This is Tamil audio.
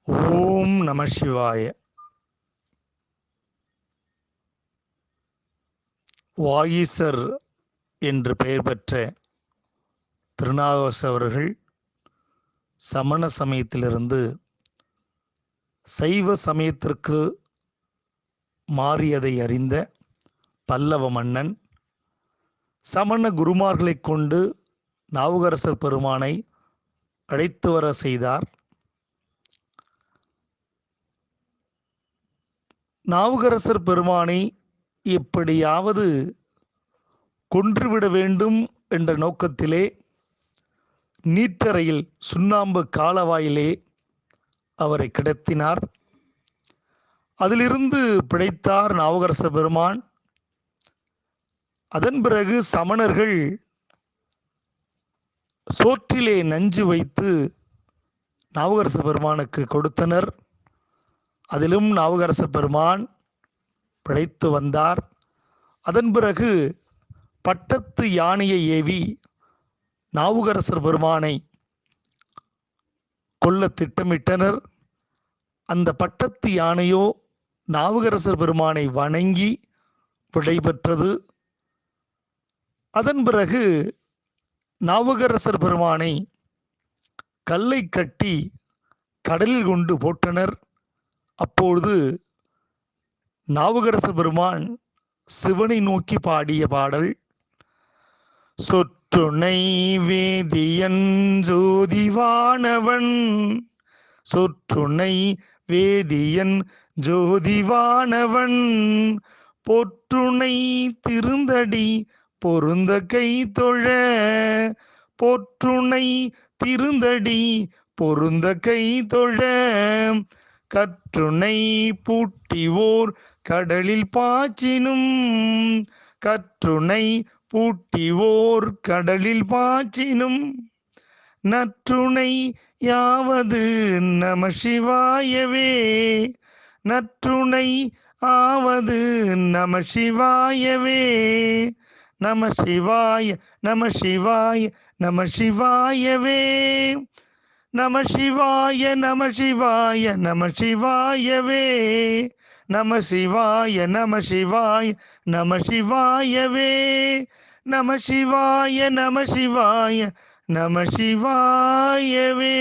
ஓம் நம சிவாய. வாகீசர் என்று பெயர் பெற்ற திருநாவுக்கரசர் அவர்கள் சமண சமயத்திலிருந்து சைவ சமயத்திற்கு மாறியதை அறிந்த பல்லவ மன்னன் சமண குருமார்களைக் கொண்டு நாவுக்கரசர் பெருமானை அழைத்து வர செய்தார். நாவுக்கரசர் பெருமானை எப்படியாவது கொன்றுவிட வேண்டும் என்ற நோக்கத்திலே நீற்றறையில் சுண்ணாம்பு காலவாயிலே அவரை கிடத்தினார். அதிலிருந்து பிழைத்தார் நாவுக்கரசர் பெருமான். அதன் பிறகு சமணர்கள் சோற்றிலே நஞ்சு வைத்து நாவுக்கரசர் பெருமானுக்கு கொடுத்தனர். அதிலும் நாவுக்கரசர் பெருமான் பிழைத்து வந்தார். அதன் பிறகு பட்டத்து யானையை ஏவி நாவுக்கரசர் பெருமானை கொல்ல திட்டமிட்டனர். அந்த பட்டத்து யானையோ நாவுக்கரசர் பெருமானை வணங்கி விடைபெற்றது. அதன் பிறகு நாவுக்கரசர் பெருமானை கல்லை கட்டி கடலில் கொண்டு போட்டனர். அப்பொழுது நாவுக்கரசர் பெருமான் சிவனை நோக்கி பாடிய பாடல் சொற்றுணை வேதியன் ஜோதிவானவன், சொற்றுணை வேதியன் ஜோதிவானவன், பொற்றுணை திருந்தடி பொருந்த கை தொழ, பொற்றுணை திருந்தடி பொருந்த கை தொழ, கற்றுணை பூட்டிவோர் கடலில் பாய்ச்சினும், கற்றுணை பூட்டிவோர் கடலில் பாய்ச்சினும், நற்றுணை யாவது நம சிவாயவே, நற்றுணை ஆவது நம சிவாயவே, நம சிவாய நம சிவாய நம சிவாயவே, நம சிவாய நம சிவாய நம சிவாயவே, நம சிவாய நம சிவாய நம சிவாயவே, நம சிவாய நம சிவாய நம சிவாயவே.